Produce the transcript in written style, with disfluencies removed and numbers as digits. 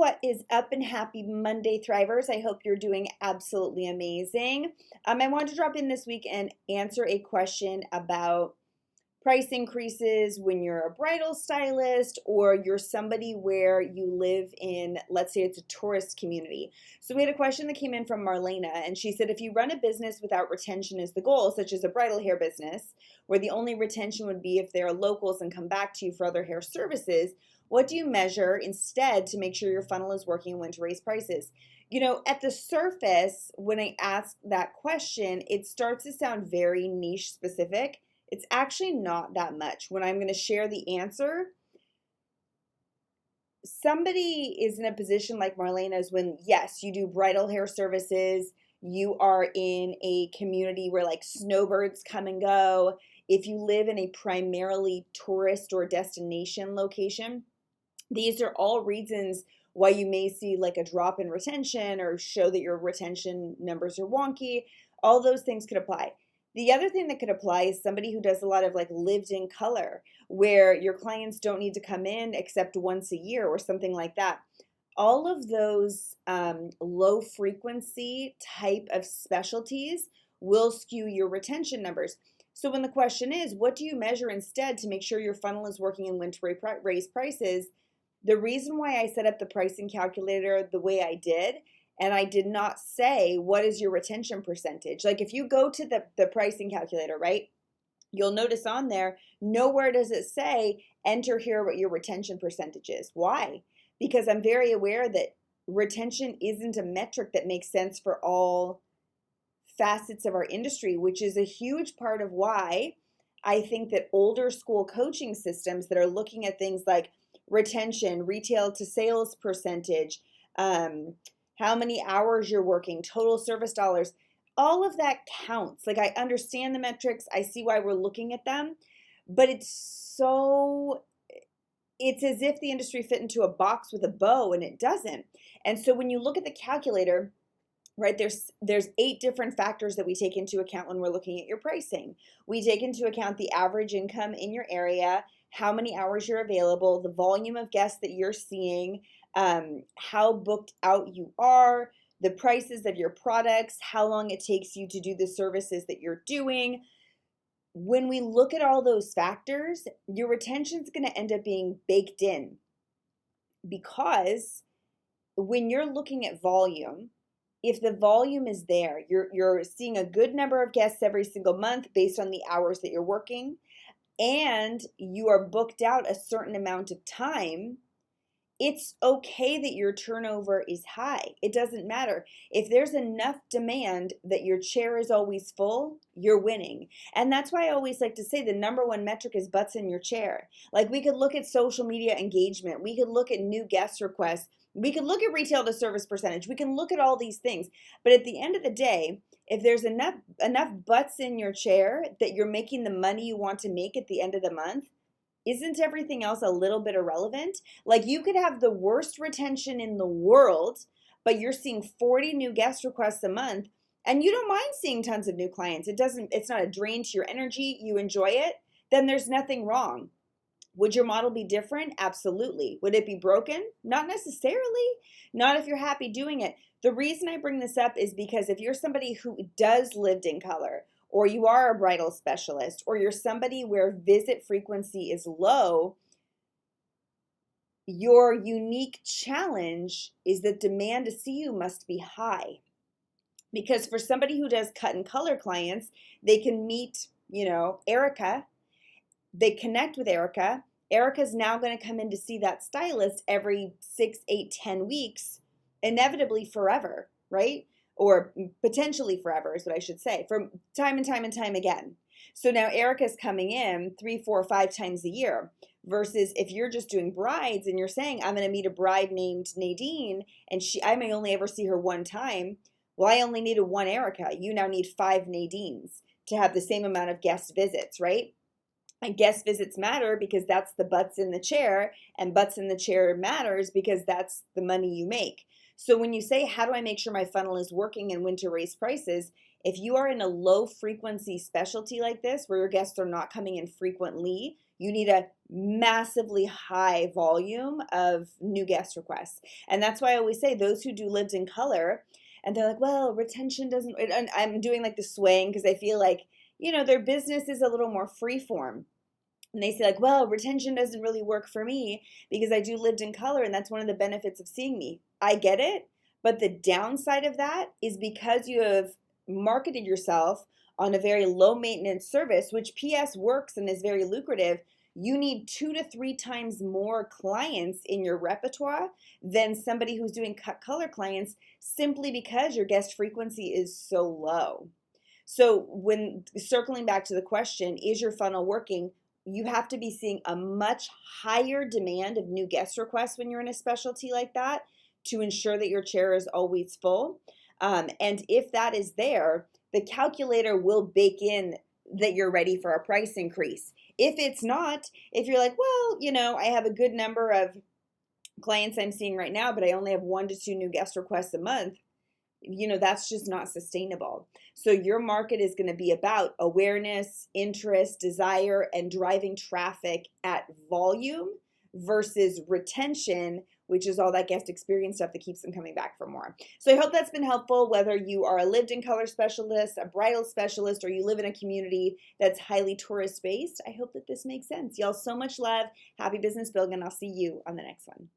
What is up, and happy Monday, Thrivers? I hope you're doing absolutely amazing. I wanted to drop in this week and answer a question about price increases when you're a bridal stylist or you're somebody where you live in, let's say it's a tourist community. So we had a question that came in from Marlena, and she said, if you run a business without retention as the goal, such as a bridal hair business, where the only retention would be if they're locals and come back to you for other hair services, what do you measure instead to make sure your funnel is working and when to raise prices? At the surface, when I ask that question, it starts to sound very niche specific. It's actually not that much. When I'm going to share the answer, somebody is in a position like Marlena's when, yes, you do bridal hair services, you are in a community where like snowbirds come and go. If you live in a primarily tourist or destination location, these are all reasons why you may see like a drop in retention or show that your retention numbers are wonky. All those things could apply. The other thing that could apply is somebody who does a lot of like lived in color, where your clients don't need to come in except once a year or something like that. All of those low frequency type of specialties will skew your retention numbers. So when the question is, what do you measure instead to make sure your funnel is working and when to raise prices? The reason why I set up the pricing calculator the way I did, and I did not say, what is your retention percentage? Like if you go to the pricing calculator, right, you'll notice on there, nowhere does it say, enter here what your retention percentage is. Why? Because I'm very aware that retention isn't a metric that makes sense for all facets of our industry, which is a huge part of why I think that older school coaching systems that are looking at things like retention, retail to sales percentage, how many hours you're working, total service dollars, all of that counts. Like I understand the metrics, I see why we're looking at them, but it's as if the industry fit into a box with a bow, and it doesn't. And so when you look at the calculator, right, there's 8 different factors that we take into account when we're looking at your pricing. We take into account the average income in your area, how many hours you're available, the volume of guests that you're seeing, how booked out you are, the prices of your products, how long it takes you to do the services that you're doing. When we look at all those factors, your retention is going to end up being baked in, because when you're looking at volume, if the volume is there, you're seeing a good number of guests every single month based on the hours that you're working, and you are booked out a certain amount of time, it's okay that your turnover is high. It doesn't matter. If there's enough demand that your chair is always full, you're winning. And that's why I always like to say the number one metric is butts in your chair. Like we could look at social media engagement. We could look at new guest requests. We could look at retail to service percentage. We can look at all these things. But at the end of the day, if there's enough butts in your chair that you're making the money you want to make at the end of the month, isn't everything else a little bit irrelevant? Like you could have the worst retention in the world, but you're seeing 40 new guest requests a month, and you don't mind seeing tons of new clients. It's not a drain to your energy. You enjoy it. Then there's nothing wrong. Would your model be different? Absolutely. Would it be broken? Not necessarily. Not if you're happy doing it. The reason I bring this up is because if you're somebody who does lived in color, or you are a bridal specialist, or you're somebody where visit frequency is low, your unique challenge is that demand to see you must be high. Because for somebody who does cut and color clients, they can meet, Erica. They connect with Erica. Erica's now going to come in to see that stylist every 6, 8, 10 weeks, inevitably forever, right? Or potentially forever is what I should say, from time and time and time again. So now Erica's coming in 3, 4, 5 times a year, versus if you're just doing brides and you're saying, I'm going to meet a bride named Nadine, and I may only ever see her one time. Well, I only needed one Erica. You now need 5 Nadines to have the same amount of guest visits, right? And guest visits matter because that's the butts in the chair, and butts in the chair matters because that's the money you make. So when you say, how do I make sure my funnel is working and when to raise prices? If you are in a low frequency specialty like this, where your guests are not coming in frequently, You need a massively high volume of new guest requests. And that's why I always say those who do lived in color, and they're like, well, retention doesn't, and I'm doing like the swaying because I feel like, their business is a little more free form. And they say like, well, retention doesn't really work for me because I do lived in color and that's one of the benefits of seeing me. I get it, but the downside of that is because you have marketed yourself on a very low maintenance service, which PS works and is very lucrative, you need 2 to 3 times more clients in your repertoire than somebody who's doing cut color clients simply because your guest frequency is so low. So when circling back to the question, is your funnel working? You have to be seeing a much higher demand of new guest requests when you're in a specialty like that to ensure that your chair is always full. And if that is there, the calculator will bake in that you're ready for a price increase. If it's not, if you're like, well, I have a good number of clients I'm seeing right now, but I only have 1 to 2 new guest requests a month, that's just not sustainable. So your market is going to be about awareness, interest, desire, and driving traffic at volume versus retention, which is all that guest experience stuff that keeps them coming back for more. So I hope that's been helpful, whether you are a lived in color specialist, a bridal specialist, or you live in a community that's highly tourist based. I hope that this makes sense. Y'all, so much love. Happy business building, and I'll see you on the next one.